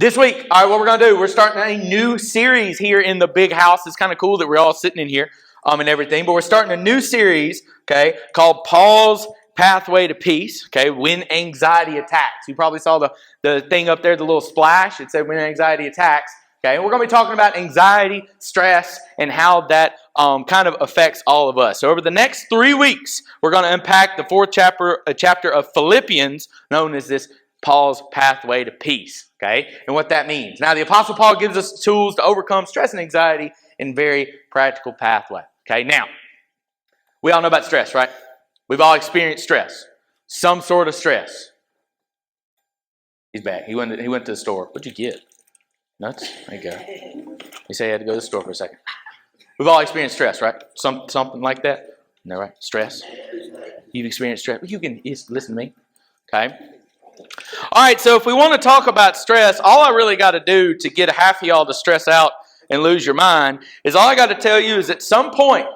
This week, all right, what we're going to do, we're starting a new series here in the big house. It's kind of cool that we're all sitting in here and everything. But we're starting a new series, okay, called Paul's Pathway to Peace, okay, when anxiety attacks. You probably saw the thing up there, the little splash. It said when anxiety attacks. Okay, and we're going to be talking about anxiety, stress, and how that kind of affects all of us. So over the next 3 weeks, we're going to unpack the fourth chapter of Philippians, known as this Paul's Pathway to Peace. Okay, and what that means. Now, the Apostle Paul gives us tools to overcome stress and anxiety in very practical pathway. Okay, now, we all know about stress, right? We've all experienced stress. Some sort of stress. He's back. He went to the store. What'd you get? Nuts? There you go. You say you had to go to the store for a second. We've all experienced stress, right? Something like that. No, right? Stress. You've experienced stress. You can listen to me. Okay. All right. So if we want to talk about stress, all I really got to do to get half of y'all to stress out and lose your mind is all I got to tell you is at some point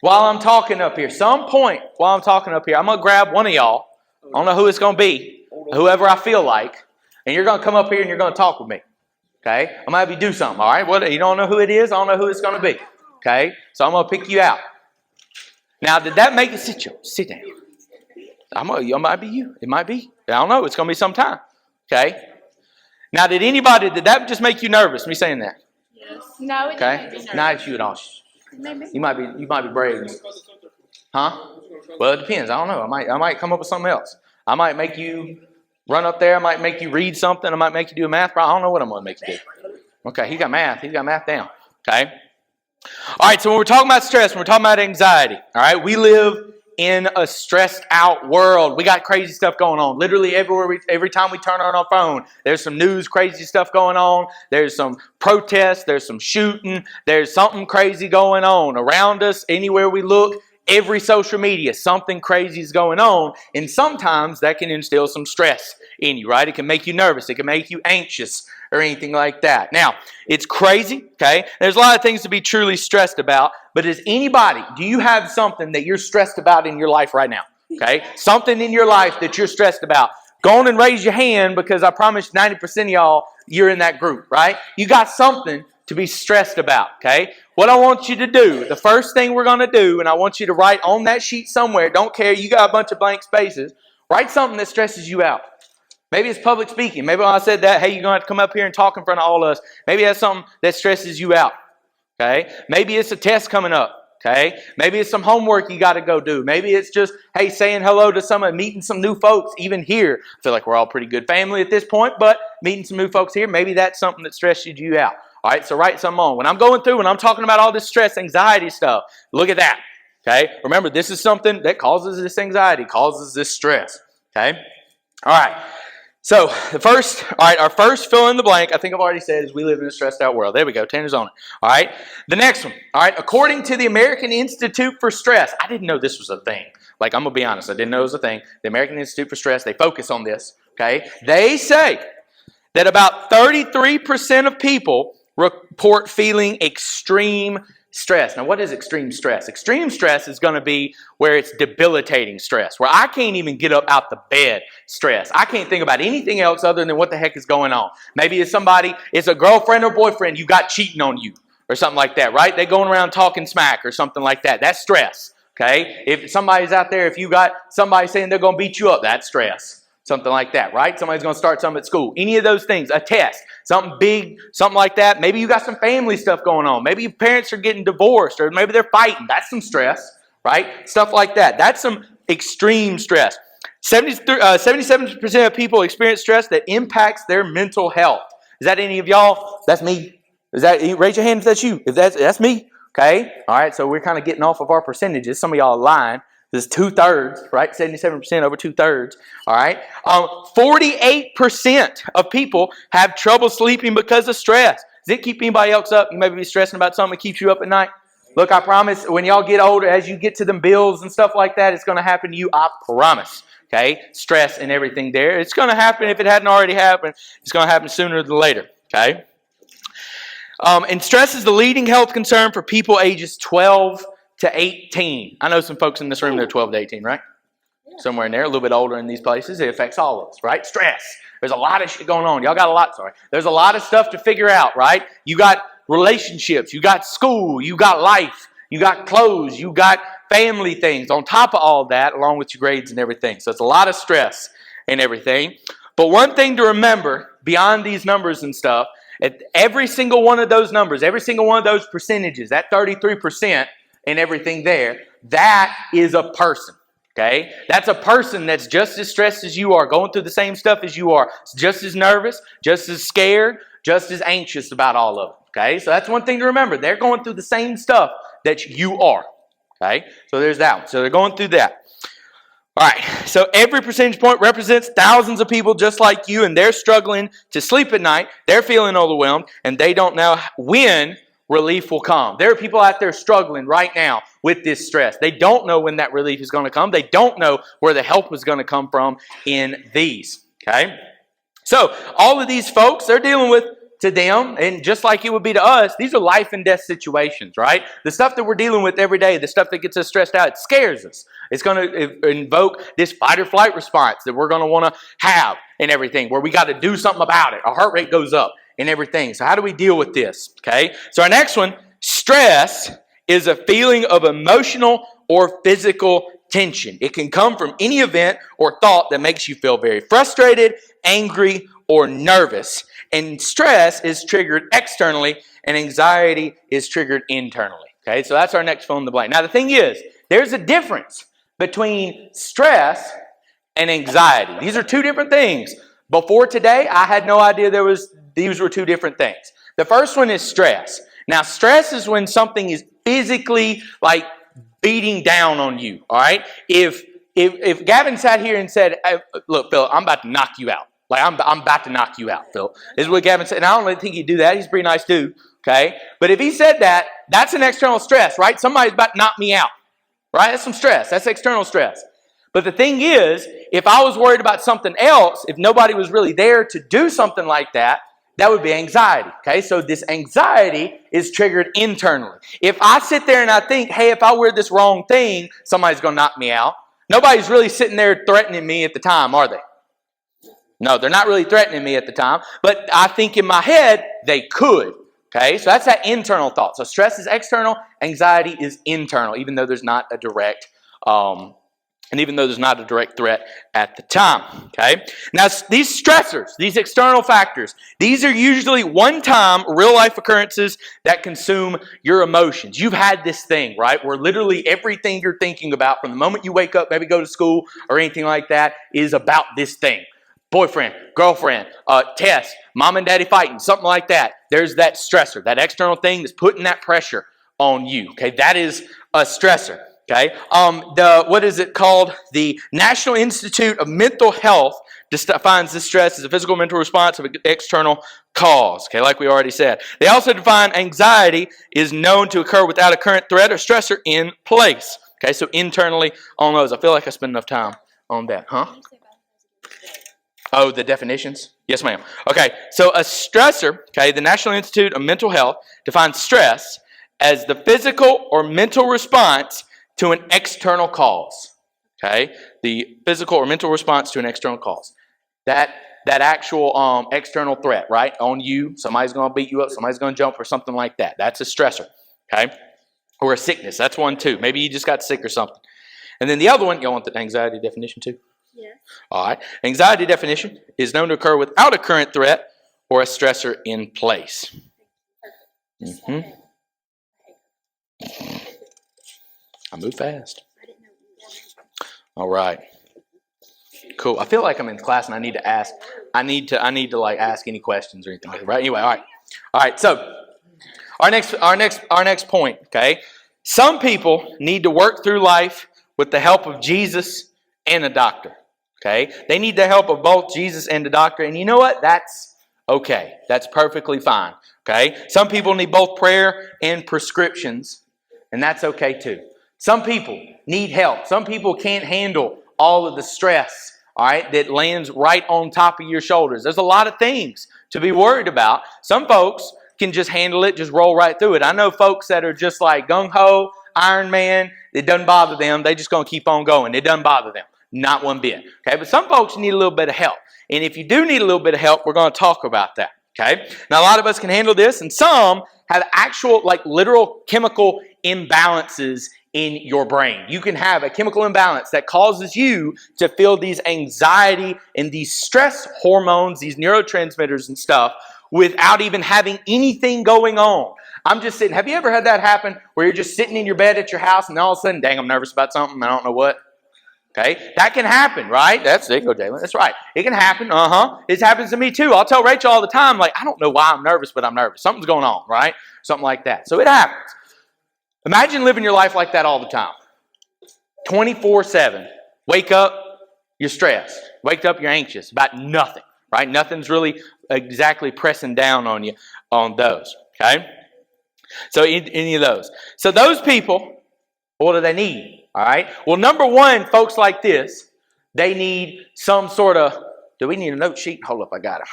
while I'm talking up here, I'm going to grab one of y'all. I don't know who it's going to be. Whoever I feel like. And you're going to come up here and you're going to talk with me. Okay, I'm going to have you do something, all right? Well, you don't know who it is, I don't know who it's going to be. Okay, so I'm going to pick you out. Now, did that make you sit down? It might be you. It might be. I don't know. It's going to be sometime. Okay. Now, did that just make you nervous, me saying that? Yes. No, it okay. Didn't make me nervous. Not you at all. Maybe. You might be brave. Huh? Well, it depends. I don't know. I might come up with something else. I might make you run up there. I might make you read something. I might make you do a math problem. I don't know what I'm going to make you do. Okay, he got math. He's got math down. Okay. All right, so when we're talking about stress, when we're talking about anxiety, all right, we live in a stressed out world. We got crazy stuff going on. Literally everywhere, every time we turn on our phone, there's some news, crazy stuff going on. There's some protests. There's some shooting. There's something crazy going on around us. Anywhere we look, every social media, something crazy is going on. And sometimes that can instill some stress in you, right? It can make you nervous. It can make you anxious or anything like that. Now, it's crazy, okay? There's a lot of things to be truly stressed about. But do you have something that you're stressed about in your life right now? Okay? Something in your life that you're stressed about. Go on and raise your hand because I promise 90% of y'all, you're in that group, right? You got something to be stressed about, okay? What I want you to do, the first thing we're going to do, and I want you to write on that sheet somewhere, don't care, you got a bunch of blank spaces, write something that stresses you out. Maybe it's public speaking. Maybe when I said that, hey, you're going to have to come up here and talk in front of all of us. Maybe that's something that stresses you out, okay? Maybe it's a test coming up, okay? Maybe it's some homework you got to go do. Maybe it's just, hey, saying hello to someone, meeting some new folks, even here. I feel like we're all pretty good family at this point, but meeting some new folks here, maybe that's something that stresses you out. All right, so write something on. When I'm talking about all this stress, anxiety stuff, look at that, okay? Remember, this is something that causes this anxiety, causes this stress, okay? All right. So our first fill in the blank, I think I've already said, is we live in a stressed out world. There we go. Tanner's on it. All right. The next one. All right. According to the American Institute for Stress, I didn't know this was a thing. Like, I'm going to be honest. I didn't know it was a thing. The American Institute for Stress, they focus on this. Okay. They say that about 33% of people report feeling extreme stress. Now, what is extreme stress? Extreme stress is going to be where it's debilitating stress, where I can't even get up out the bed stress. I can't think about anything else other than what the heck is going on. Maybe it's a girlfriend or boyfriend you got cheating on you or something like that, right? They going around talking smack or something like that. That's stress, okay? If somebody's out there, if you got somebody saying they're going to beat you up, that's stress. Something like that, right? Somebody's going to start something at school. Any of those things, a test, something big, something like that. Maybe you got some family stuff going on. Maybe your parents are getting divorced or maybe they're fighting. That's some stress, right? Stuff like that. That's some extreme stress. 77% of people experience stress that impacts their mental health. Is that any of y'all? That's me. Raise your hand if that's you. If that's me. Okay. All right. So we're kind of getting off of our percentages. Some of y'all are lying. This is 2/3, right? 77% over 2/3. All right. 48% of people have trouble sleeping because of stress. Does it keep anybody else up? You may be stressing about something that keeps you up at night. Look, I promise, when y'all get older, as you get to them bills and stuff like that, it's going to happen to you. I promise. Okay. Stress and everything there. It's going to happen if it hadn't already happened. It's going to happen sooner than later. Okay. And stress is the leading health concern for people ages 12 to 18. I know some folks in this room that are 12 to 18, right? somewhere in there, a little bit older in these places. It affects all of us, right? Stress. There's a lot of shit going on. Y'all got a lot, sorry. There's a lot of stuff to figure out, right? You got relationships, you got school, you got life, you got clothes, you got family things on top of all that, along with your grades and everything. So it's a lot of stress and everything. But one thing to remember, beyond these numbers and stuff, at every single one of those numbers, every single one of those percentages, that 33% and everything there, that is a person. Okay? That's a person that's just as stressed as you are, going through the same stuff as you are, just as nervous, just as scared, just as anxious about all of it. Okay? So that's one thing to remember. They're going through the same stuff that you are. Okay? So there's that one. So they're going through that. All right. So every percentage point represents thousands of people just like you, and they're struggling to sleep at night. They're feeling overwhelmed, and they don't know when relief will come. There are people out there struggling right now with this stress. They don't know when that relief is going to come. They don't know where the help is going to come from in these. Okay? So all of these folks, they're dealing with, to them, and just like it would be to us, these are life and death situations, right? The stuff that we're dealing with every day, the stuff that gets us stressed out, it scares us. It's going to invoke this fight or flight response that we're going to want to have and everything, where we got to do something about it. Our heart rate goes up and everything. So how do we deal with this? Okay. So our next one, stress is a feeling of emotional or physical tension. It can come from any event or thought that makes you feel very frustrated, angry, or nervous. And stress is triggered externally, and anxiety is triggered internally. Okay, so that's our next fill in the blank. Now the thing is, there's a difference between stress and anxiety. These are two different things. Before today, I had no idea these were two different things. The first one is stress. Now, stress is when something is physically like beating down on you. All right. If Gavin sat here and said, hey, "Look, Phil, I'm about to knock you out. Like I'm about to knock you out, Phil." This is what Gavin said. And I don't really think he'd do that. He's a pretty nice dude. Okay. But if he said that, that's an external stress, right? Somebody's about to knock me out. Right? That's some stress. That's external stress. But the thing is, if I was worried about something else, if nobody was really there to do something like that, that would be anxiety. Okay? So this anxiety is triggered internally. If I sit there and I think, hey, if I wear this wrong thing, somebody's going to knock me out. Nobody's really sitting there threatening me at the time, are they? No, they're not really threatening me at the time. But I think in my head, they could. Okay, so that's that internal thought. So stress is external, anxiety is internal, even though there's not a direct, threat at the time. Okay, now these stressors, these external factors, these are usually one-time, real-life occurrences that consume your emotions. You've had this thing, right, where literally everything you're thinking about from the moment you wake up, maybe go to school or anything like that, is about this thing. Boyfriend, girlfriend, test, mom and daddy fighting, something like that. There's that stressor, that external thing that's putting that pressure on you. Okay, that is a stressor. Okay, what is it called? The National Institute of Mental Health defines this stress as a physical mental response of an external cause. Okay, like we already said. They also define anxiety is known to occur without a current threat or stressor in place. Okay, so internally on those. I feel like I spent enough time on that, huh? Oh, the definitions? Yes, ma'am. Okay, so a stressor, okay, the National Institute of Mental Health defines stress as the physical or mental response to an external cause. Okay, the physical or mental response to an external cause. That actual external threat, right, on you. Somebody's going to beat you up, somebody's going to jump or something like that. That's a stressor, okay? Or a sickness, that's one too. Maybe you just got sick or something. And then the other one, y'all want the anxiety definition too? Yes. All right. Anxiety definition is known to occur without a current threat or a stressor in place. Mm-hmm. I move fast. All right. Cool. I feel like I'm in class and I need to ask. I need to like ask any questions or anything like that. Right. Anyway. All right. So our next point. Okay. Some people need to work through life with the help of Jesus and a doctor. Okay? They need the help of both Jesus and the doctor. And you know what? That's okay. That's perfectly fine. Okay? Some people need both prayer and prescriptions. And that's okay too. Some people need help. Some people can't handle all of the stress, all right, that lands right on top of your shoulders. There's a lot of things to be worried about. Some folks can just handle it, just roll right through it. I know folks that are just like gung-ho, Iron Man. It doesn't bother them. They're just going to keep on going. It doesn't bother them. Not one bit. Okay, but some folks need a little bit of help. And if you do need a little bit of help, we're going to talk about that. Okay, now a lot of us can handle this, and some have actual, like literal chemical imbalances in your brain. You can have a chemical imbalance that causes you to feel these anxiety and these stress hormones, these neurotransmitters and stuff, without even having anything going on. I'm just sitting. Have you ever had that happen where you're just sitting in your bed at your house and all of a sudden, dang, I'm nervous about something, I don't know what? Okay, that can happen, right? That's it, go Jalen. That's right. It can happen. It happens to me too. I'll tell Rachel all the time, like, I don't know why I'm nervous, but I'm nervous. Something's going on, right? Something like that. So it happens. Imagine living your life like that all the time. 24/7. Wake up, you're stressed. Wake up, you're anxious about nothing, right? Nothing's really exactly pressing down on you on those, okay? So any of those. So those people, what do they need? All right. Well, number one, folks like this, they need some sort of. Do we need a note sheet? Hold up, I got it.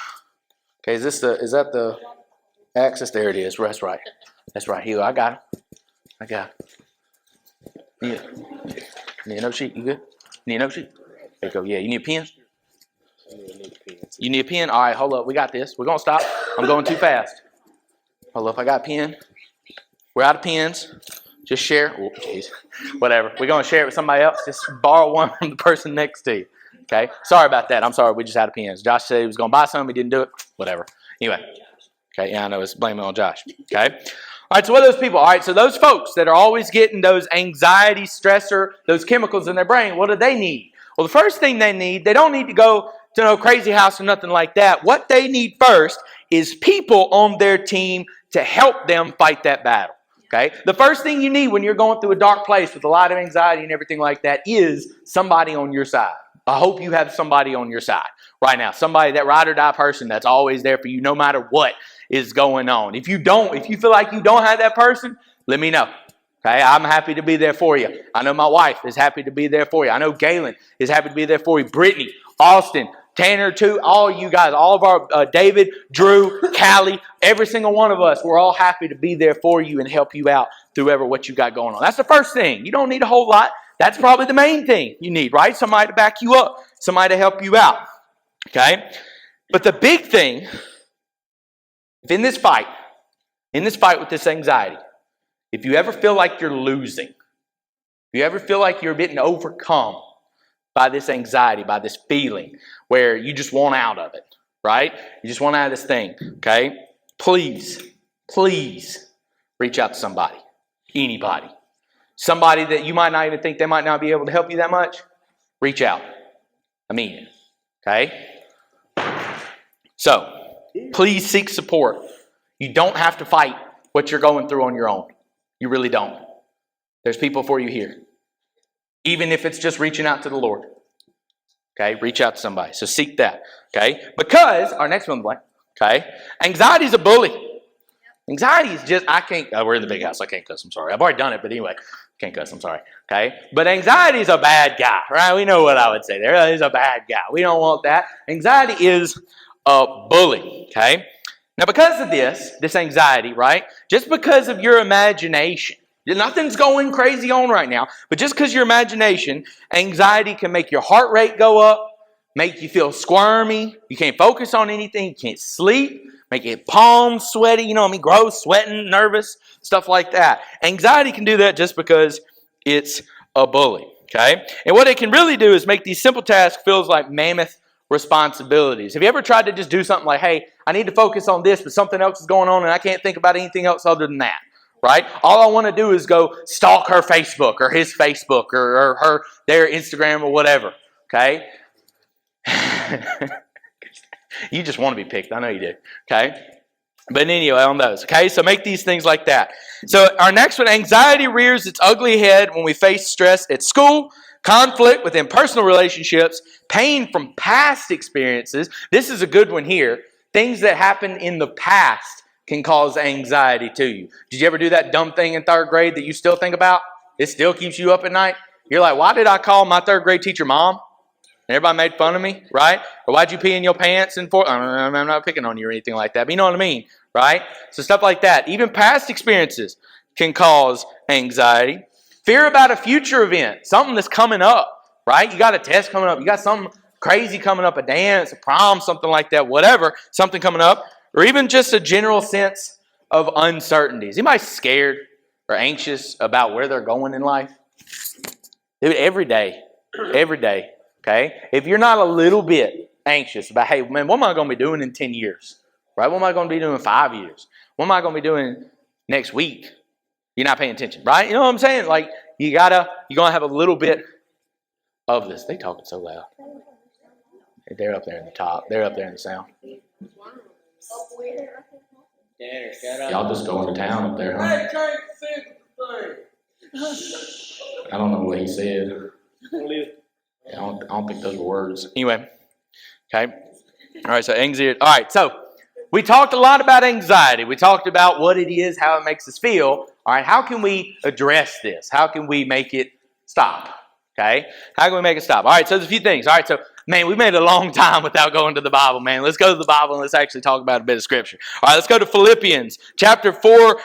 Okay, is that the axis? There it is. That's right. That's right. Here, I got it. Need a note sheet? You good? Need a note sheet? There you go. Yeah. You need a pen? You need a pen? All right. Hold up. We got this. We're gonna stop. I'm going too fast. Hold up. I got a pen. We're out of pens. Just share. Oh, geez. Whatever. We're going to share it with somebody else. Just borrow one from the person next to you. Okay? Sorry about that. I'm sorry. We just out of pens. Josh said he was going to buy some. He didn't do it. Whatever. Anyway. Okay. Yeah, I know. It's blaming on Josh. Okay? All right. So what are those people? All right. So those folks that are always getting those anxiety, stressor, those chemicals in their brain, what do they need? Well, the first thing they need, they don't need to go to no crazy house or nothing like that. What they need first is people on their team to help them fight that battle. Okay? The first thing you need when you're going through a dark place with a lot of anxiety and everything like that is somebody on your side. I hope you have somebody on your side right now. Somebody, that ride or die person that's always there for you no matter what is going on. If you feel like you don't have that person, let me know. Okay? I'm happy to be there for you. I know my wife is happy to be there for you. I know Galen is happy to be there for you. Brittany, Austin, Tanner too, all you guys, all of our, David, Drew, Callie, every single one of us, we're all happy to be there for you and help you out through what you got going on. That's the first thing. You don't need a whole lot. That's probably the main thing you need, right? Somebody to back you up, somebody to help you out, okay? But the big thing, in this fight with this anxiety, if you ever feel like you're losing, if you ever feel like you're getting overcome by this anxiety, by this feeling where you just want out of it, right? You just want out of this thing, okay? Please reach out to somebody, anybody. Somebody that you might not even think they might not be able to help you that much. Reach out. I mean it, okay? So, please seek support. You don't have to fight what you're going through on your own. You really don't. There's people for you here. Even if it's just reaching out to the Lord. Okay, reach out to somebody. So seek that. Okay, because our next one, blank. Okay, anxiety is a bully. Anxiety is just, I can't, we're in the big house. I can't cuss. I'm sorry. I've already done it, but anyway, can't cuss. I'm sorry. Okay, but anxiety is a bad guy, right? We know what I would say there. He's a bad guy. We don't want that. Anxiety is a bully. Okay, now because of this anxiety, right? Just because of your imagination. Nothing's going crazy on right now, but just because your imagination, anxiety can make your heart rate go up, make you feel squirmy, you can't focus on anything, you can't sleep, make your palms sweaty, you know what I mean, gross, sweating, nervous, stuff like that. Anxiety can do that just because it's a bully, okay? And what it can really do is make these simple tasks feel like mammoth responsibilities. Have you ever tried to just do something like, hey, I need to focus on this, but something else is going on and I can't think about anything else other than that? Right? All I want to do is go stalk her Facebook or his Facebook or their Instagram or whatever. Okay? You just want to be picked. I know you do. Okay? But anyway, on those. Okay? So make these things like that. So our next one, anxiety rears its ugly head when we face stress at school, conflict within personal relationships, pain from past experiences. This is a good one here. Things that happened in the past can cause anxiety to you. Did you ever do that dumb thing in third grade that you still think about? It still keeps you up at night? You're like, why did I call my third grade teacher mom? And everybody made fun of me, right? Or why'd you pee in your pants? I'm not picking on you or anything like that, but you know what I mean, right? So stuff like that. Even past experiences can cause anxiety. Fear about a future event, something that's coming up. right? You got a test coming up. You got something crazy coming up, a dance, a prom, something like that, whatever, something coming up, or even just a general sense of uncertainty. Is anybody scared or anxious about where they're going in life? Dude, every day, okay? If you're not a little bit anxious about, hey, man, what am I going to be doing in 10 years? Right? What am I going to be doing in 5 years? What am I going to be doing next week? You're not paying attention, right? You know what I'm saying? Like, you're going to have a little bit of this. They talking so loud. They're up there in the top. They're up there in the sound. Y'all just going to town up there, huh? I don't know what he said. I don't think those were words. Anyway, okay. All right, so anxiety. All right, so we talked a lot about anxiety. We talked about what it is, how it makes us feel. All right, how can we address this? How can we make it stop? Okay, how can we make it stop? All right, so there's a few things. All right, so man, we made a long time without going to the Bible, man. Let's go to the Bible and let's actually talk about a bit of Scripture. All right, let's go to Philippians chapter 4,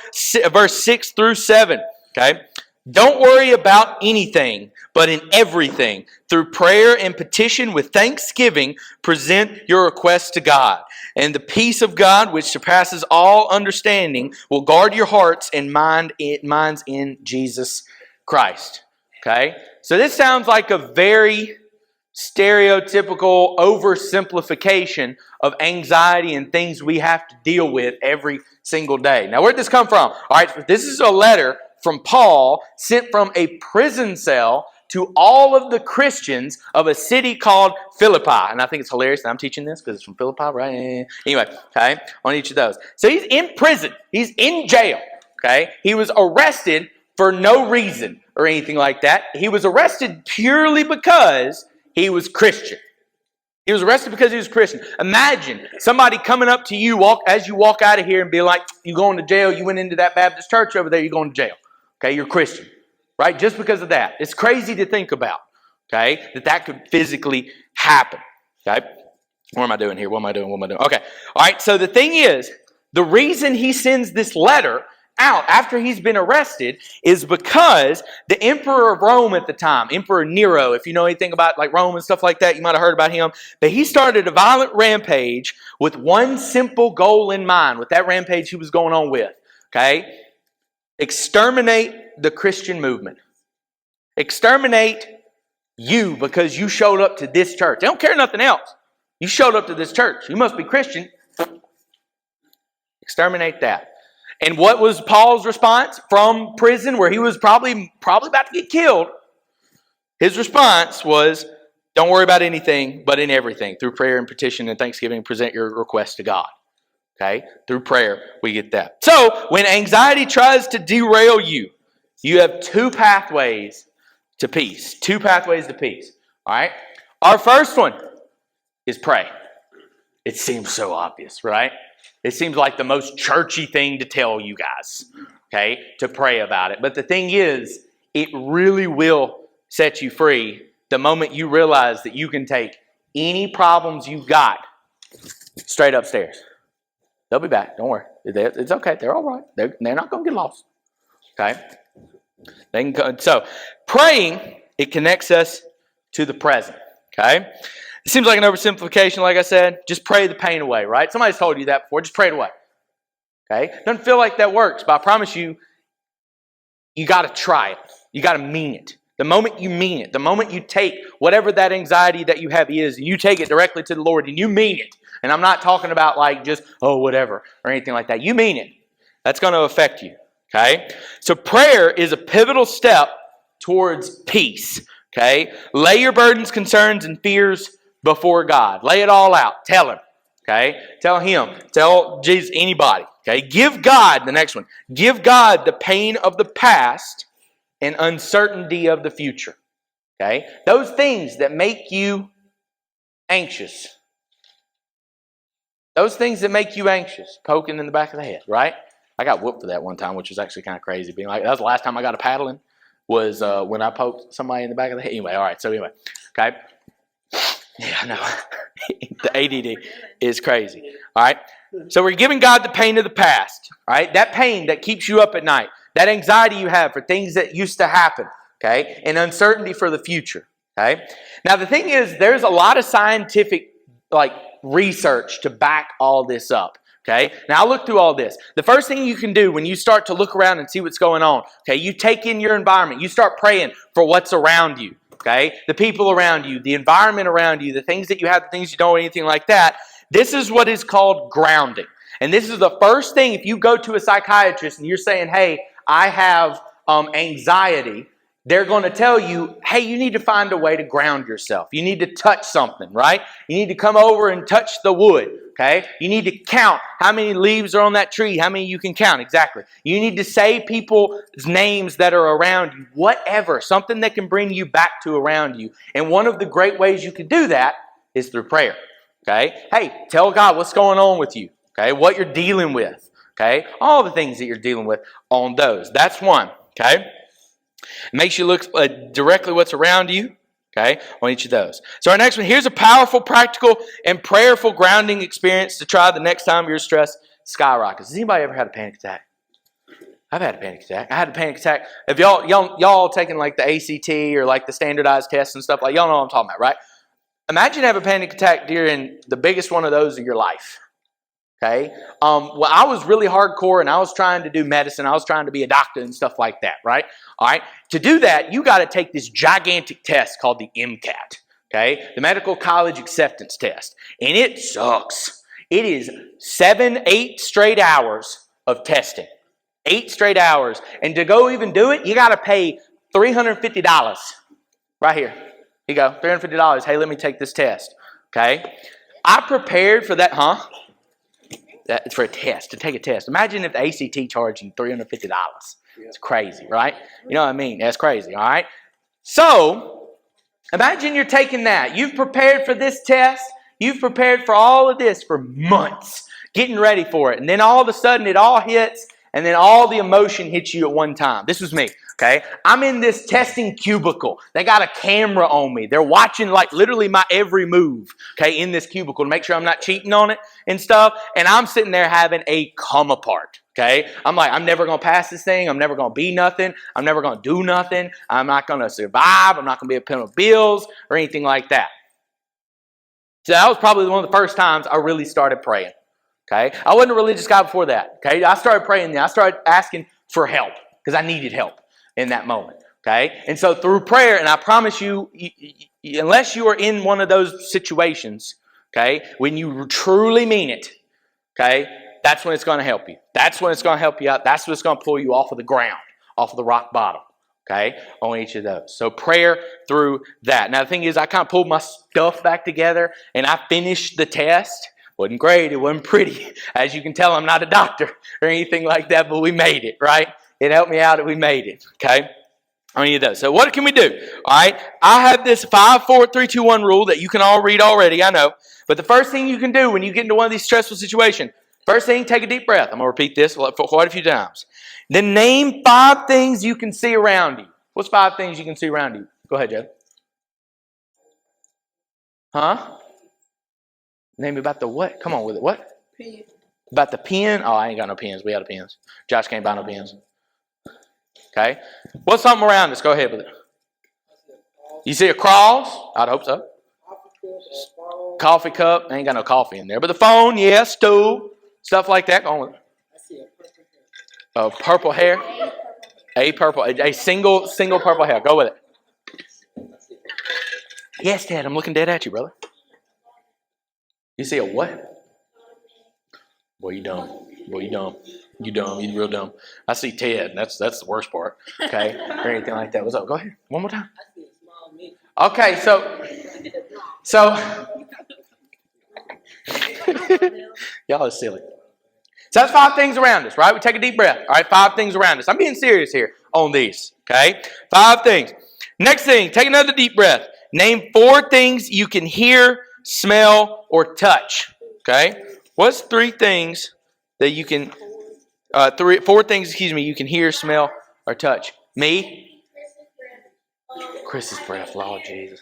verse 6 through 7. Okay, don't worry about anything, but in everything, through prayer and petition with thanksgiving, present your requests to God. And the peace of God, which surpasses all understanding, will guard your hearts and minds in Jesus Christ. Okay? So this sounds like a very stereotypical oversimplification of anxiety and things we have to deal with every single day. Now, where did this come from? All right, this is a letter from Paul sent from a prison cell to all of the Christians of a city called Philippi. And I think it's hilarious that I'm teaching this because it's from Philippi, right? Anyway, okay, on each of those. So he's in prison. He's in jail, okay? He was arrested for no reason or anything like that. He was arrested purely because he was Christian. He was arrested because he was Christian. Imagine somebody coming up to you as you walk out of here and be like, you going to jail, you went into that Baptist church over there, you're going to jail. Okay, you're Christian. Right? Just because of that. It's crazy to think about. Okay? That could physically happen. Okay? What am I doing here? What am I doing? Okay. All right, so the thing is, the reason he sends this letter out after he's been arrested is because the emperor of Rome at the time, Emperor Nero, if you know anything about like Rome and stuff like that, you might have heard about him, but he started a violent rampage with one simple goal in mind, with that rampage he was going on with. Okay? Exterminate the Christian movement. Exterminate you because you showed up to this church. They don't care nothing else. You showed up to this church. You must be Christian. Exterminate that. And what was Paul's response from prison where he was probably about to get killed? His response was, don't worry about anything, but in everything. Through prayer and petition and thanksgiving, present your request to God. Okay? Through prayer, we get that. So, when anxiety tries to derail you, you have two pathways to peace. Two pathways to peace. All right? Our first one is pray. It seems so obvious, right? It seems like the most churchy thing to tell you guys, okay, to pray about it. But the thing is, it really will set you free the moment you realize that you can take any problems you've got straight upstairs. They'll be back. Don't worry. It's okay. They're all right. They're not going to get lost. Okay? So, praying, it connects us to the present. Okay? It seems like an oversimplification, like I said. Just pray the pain away, right? Somebody's told you that before. Just pray it away. Okay? Doesn't feel like that works, but I promise you, you got to try it. You got to mean it. The moment you mean it, the moment you take whatever that anxiety that you have is, and you take it directly to the Lord, and you mean it. And I'm not talking about like just, oh, whatever, or anything like that. You mean it. That's going to affect you. Okay? So prayer is a pivotal step towards peace. Okay? Lay your burdens, concerns, and fears before God. Lay it all out. Tell Him. Okay? Tell Him. Tell Jesus, anybody. Okay? Give God, the next one, give God the pain of the past and uncertainty of the future. Okay? Those things that make you anxious. Those things that make you anxious. Poking in the back of the head, right? I got whooped for that one time, which was actually kind of crazy. Being like, that was the last time I got a paddling, was when I poked somebody in the back of the head. Anyway, all right. So anyway, okay. Yeah, I know. The ADD is crazy. All right. So we're giving God the pain of the past. All right. That pain that keeps you up at night. That anxiety you have for things that used to happen. Okay. And uncertainty for the future. Okay? Now, the thing is, there's a lot of scientific research to back all this up. Okay? Now, I'll look through all this. The first thing you can do when you start to look around and see what's going on, okay, you take in your environment. You start praying for what's around you. Okay? The people around you, the environment around you, the things that you have, the things you don't, anything like that. This is what is called grounding. And this is the first thing, if you go to a psychiatrist and you're saying, hey, I have anxiety, they're going to tell you, hey, you need to find a way to ground yourself. You need to touch something, right? You need to come over and touch the wood, okay? You need to count how many leaves are on that tree, how many you can count, exactly. You need to say people's names that are around you, whatever, something that can bring you back to around you. And one of the great ways you can do that is through prayer, okay? Hey, tell God what's going on with you, okay? What you're dealing with, okay? All the things that you're dealing with on those. That's one, okay? It makes you look directly what's around you, okay, on each of those. So our next one, here's a powerful, practical, and prayerful grounding experience to try the next time your stress skyrockets. Has anybody ever had a panic attack? I've had a panic attack. I had a panic attack. If y'all taking like the ACT or like the standardized tests and stuff, like y'all know what I'm talking about, right? Imagine having a panic attack during the biggest one of those of your life. Okay. Well, I was really hardcore and I was trying to do medicine. I was trying to be a doctor and stuff like that, right? All right. To do that, you got to take this gigantic test called the MCAT. Okay. The Medical College Acceptance Test. And it sucks. It is 8 straight hours of testing. 8 straight hours. And to go even do it, you got to pay $350. Right here. Here you go. $350. Hey, let me take this test. Okay. I prepared for that, That's for a test, to take a test. Imagine if the ACT charged you $350. It's crazy, right? You know what I mean? That's crazy, all right? So, imagine you're taking that. You've prepared for this test. You've prepared for all of this for months, getting ready for it. And then all of a sudden it all hits, and then all the emotion hits you at one time. This was me, okay? I'm in this testing cubicle. They got a camera on me. They're watching like literally my every move, okay, in this cubicle to make sure I'm not cheating on it and stuff. And I'm sitting there having a come apart, okay? I'm like, I'm never going to pass this thing. I'm never going to be nothing. I'm never going to do nothing. I'm not going to survive. I'm not going to be able to pay my bills or anything like that. So that was probably one of the first times I really started praying. Okay, I wasn't a religious guy before that. Okay, I started praying then. I started asking for help because I needed help in that moment. Okay, and so through prayer, and I promise you, unless you are in one of those situations, okay, when you truly mean it, okay, that's when it's going to help you. That's when it's going to help you out. That's what's going to pull you off of the ground, off of the rock bottom. Okay, on each of those. So prayer through that. Now the thing is, I kind of pulled my stuff back together, and I finished the test. Wasn't great. It wasn't pretty. As you can tell, I'm not a doctor or anything like that, but we made it, right? It helped me out and we made it, okay? On any of those. So what can we do? All right. I have this 5, 4, 3, 2, 1 rule that you can all read already, I know. But the first thing you can do when you get into one of these stressful situations, first thing, take a deep breath. I'm going to repeat this for quite a few times. Then name 5 things you can see around you. What's 5 things you can see around you? Go ahead, Joe. Name me about the what? Come on with it. What? Pen. About the pen? Oh, I ain't got no pens. We out of pens. Josh can't buy no pens. Okay. What's something around us? Go ahead with it. You see a cross? I'd hope so. Coffee cup. Ain't got no coffee in there. But the phone, yeah, stool, stuff like that. Go on with it. Purple hair. A single purple hair. Go with it. Yes, Dad. I'm looking dead at you, brother. You see a what? Boy, you dumb. Boy, you dumb. You dumb. You real dumb. I see Ted. That's the worst part. Okay, or anything like that. What's up? Go ahead. One more time. Okay, so y'all are silly. So that's 5 things around us, right? We take a deep breath. All right, 5 things around us. I'm being serious here on these. Okay, 5 things. Next thing, take another deep breath. Name 4 things you can hear, smell, or touch. Okay? What's 3 things that you can 4 things, you can hear, smell, or touch? Me? Chris's breath, Lord Jesus.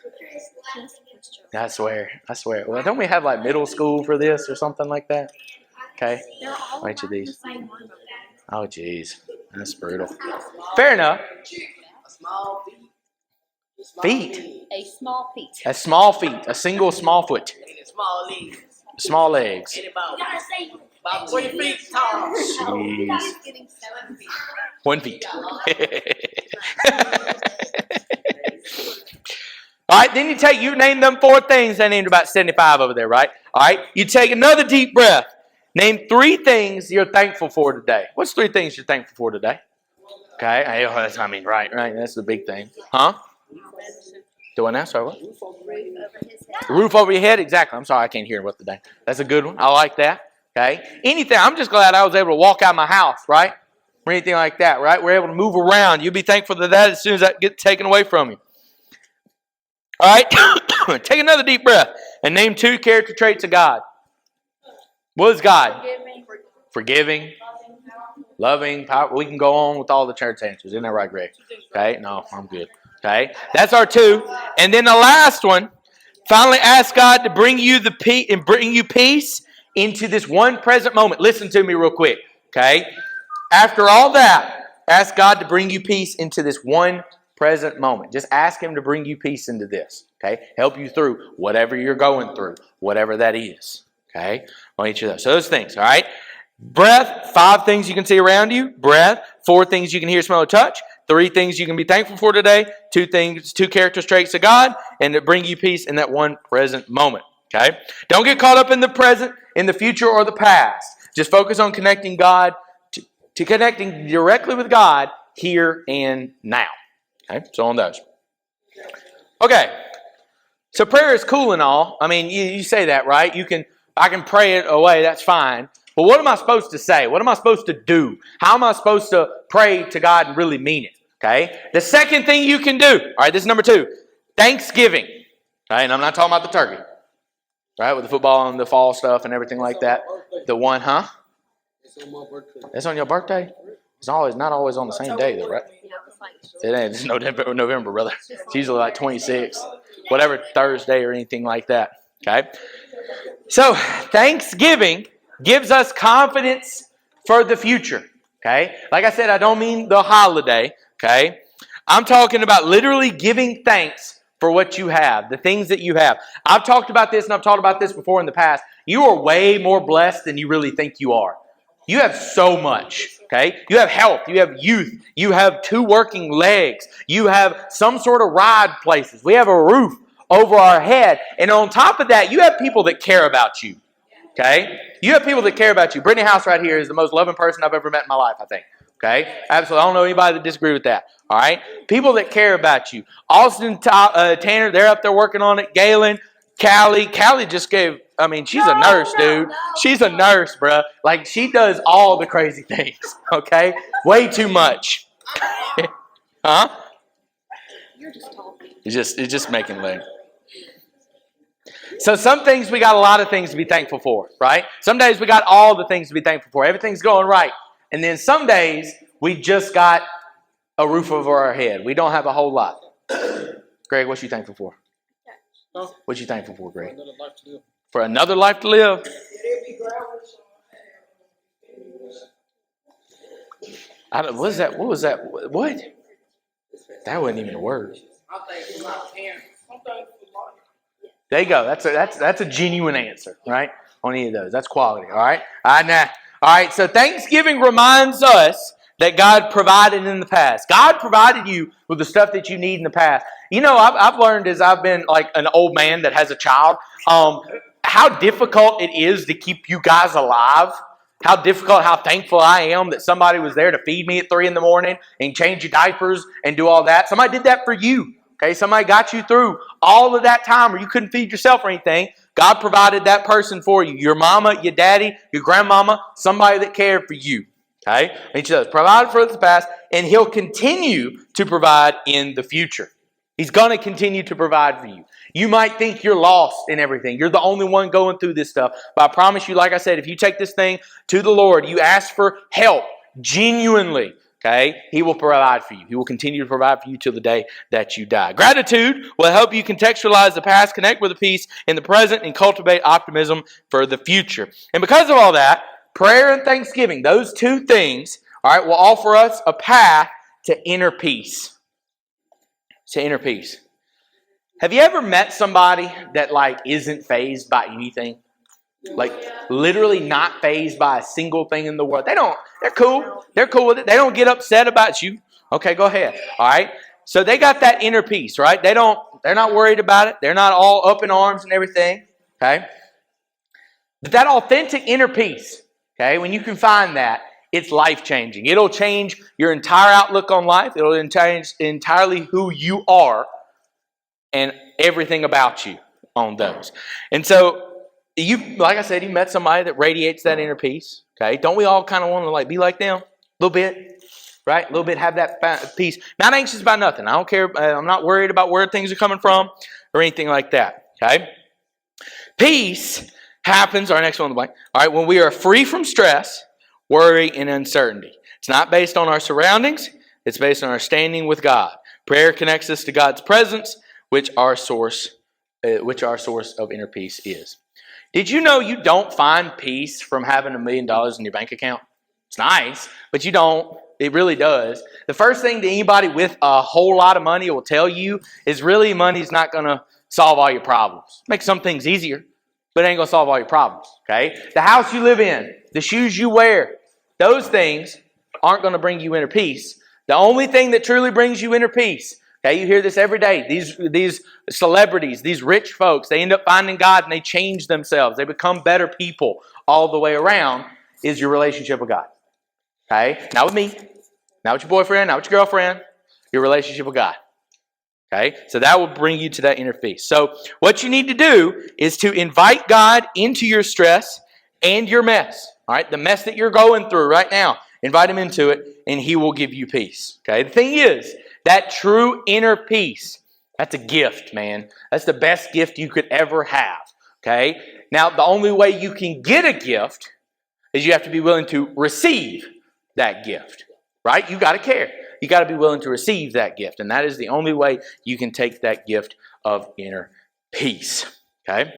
I swear. Well, don't we have like middle school for this or something like that? Okay. Each of these. Oh, jeez. That's brutal. Fair enough. Feet. A small feet. A small feet. A single small foot. Small legs. Small legs. About 3 feet tall. Jeez. Getting 7 feet. 1 feet. All right, then you name them 4 things. I named about 75 over there, right? All right, you take another deep breath. Name 3 things you're thankful for today. What's 3 things you're thankful for today? Okay, right. That's the big thing. Huh? Do I now? Sorry, what? Roof over his head. Roof over your head? Exactly. I'm sorry, I can't hear what today. That's a good one. I like that. Okay. Anything. I'm just glad I was able to walk out of my house, right? Or anything like that, right? We're able to move around. You'll be thankful for that as soon as that gets taken away from you. All right. Take another deep breath and name 2 character traits of God. What is God? Forgiving. Loving. Powerful. We can go on with all the church answers. Isn't that right, Greg? Okay. No, I'm good. Okay. That's our 2. And then the last one. Finally, ask God to bring you peace into this one present moment. Listen to me real quick, okay? After all that, ask God to bring you peace into this one present moment. Just ask Him to bring you peace into this, okay? Help you through whatever you're going through, whatever that is, okay? On each of those. So those things, all right? Breath, 5 things you can see around you. Breath, 4 things you can hear, smell, or touch. 3 things you can be thankful for today. 2 character traits of God, and to bring you peace in that one present moment. Okay? Don't get caught up in the present, in the future, or the past. Just focus on connecting God to connecting directly with God here and now. Okay? So on those. Okay. So prayer is cool and all. I mean, you say that, right? I can pray it away. That's fine. But what am I supposed to say? What am I supposed to do? How am I supposed to pray to God and really mean it? Okay? The second thing you can do, all right, this is number 2, Thanksgiving. All right, and I'm not talking about the turkey. Right, with the football and the fall stuff and everything like that. The one, huh? It's on my birthday. That's on your birthday? It's not always on the same day, though, right? It ain't. It's November, brother. It's usually like 26, whatever Thursday or anything like that. Okay? So, Thanksgiving gives us confidence for the future. Okay? Like I said, I don't mean the holiday. Okay? I'm talking about literally giving thanks for what you have, the things that you have. I've talked about this, and I've talked about this before in the past. You are way more blessed than you really think you are. You have so much, okay? You have health, you have youth, you have 2 working legs, you have some sort of ride places. We have a roof over our head, and on top of that, you have people that care about you, okay? You have people that care about you. Brittany House right here is the most loving person I've ever met in my life, I think. Okay? Absolutely. I don't know anybody that disagree with that. All right? People that care about you. Austin, Tanner, they're up there working on it. Galen, Callie. Callie just gave, she's a nurse, dude. She's a nurse, bro. Like, she does all the crazy things. Okay? Way too much. Huh? You're just talking. It's just making leg. So some things we got a lot of things to be thankful for, right? Some days we got all the things to be thankful for. Everything's going right. And then some days, we just got a roof over our head. We don't have a whole lot. Greg, what you thankful for? Huh? What you thankful for, Greg? Another life to live. For another life to live? What was that? What? That wasn't even a word. I'm thankful for my parents. I'm thankful for life. There you go. That's a genuine answer, right? On any of those. That's quality, all right? All right, so Thanksgiving reminds us that God provided in the past. God provided you with the stuff that you need in the past. You know, I've learned as I've been like an old man that has a child, how difficult it is to keep you guys alive. How difficult, how thankful I am that somebody was there to feed me at 3 a.m. and change your diapers and do all that. Somebody did that for you. Okay, somebody got you through all of that time where you couldn't feed yourself or anything. God provided that person for you. Your mama, your daddy, your grandmama, somebody that cared for you. Okay? Each of those. Provided for the past, and He'll continue to provide in the future. He's going to continue to provide for you. You might think you're lost in everything. You're the only one going through this stuff. But I promise you, like I said, if you take this thing to the Lord, you ask for help genuinely, okay, He will provide for you. He will continue to provide for you till the day that you die. Gratitude will help you contextualize the past, connect with the peace in the present, and cultivate optimism for the future. And because of all that, prayer and thanksgiving, those 2 things, all right, will offer us a path to inner peace. To inner peace. Have you ever met somebody that like isn't fazed by anything? Like literally not fazed by a single thing in the world. They're cool. They're cool with it. They don't get upset about you. Okay, go ahead. All right. So they got that inner peace, right? They're not worried about it. They're not all up in arms and everything. Okay. But that authentic inner peace, okay, when you can find that, it's life-changing. It'll change your entire outlook on life. It'll change entirely who you are and everything about you on those. And so like I said, you met somebody that radiates that inner peace. Okay, don't we all kind of want to like be like them a little bit, right? A little bit, have that peace. Not anxious about nothing. I don't care. I'm not worried about where things are coming from or anything like that. Okay, peace happens. Our next one on the blank. All right, when we are free from stress, worry, and uncertainty. It's not based on our surroundings. It's based on our standing with God. Prayer connects us to God's presence, which our source of inner peace is. Did you know you don't find peace from having $1 million in your bank account? It's nice, but you don't. It really does. The first thing that anybody with a whole lot of money will tell you is really money's not going to solve all your problems. Make some things easier, but it ain't going to solve all your problems. Okay? The house you live in, the shoes you wear, those things aren't going to bring you inner peace. The only thing that truly brings you inner peace, okay, you hear this every day. These celebrities, these rich folks, they end up finding God and they change themselves. They become better people all the way around, is your relationship with God. Okay? Not with me, not with your boyfriend, not with your girlfriend, your relationship with God. Okay? So that will bring you to that inner peace. So what you need to do is to invite God into your stress and your mess. All right? The mess that you're going through right now, invite Him into it and He will give you peace. Okay? The thing is, that true inner peace, that's a gift, man. That's the best gift you could ever have. Okay? Now, the only way you can get a gift is you have to be willing to receive that gift. Right? You got to care. You got to be willing to receive that gift. And that is the only way you can take that gift of inner peace. Okay?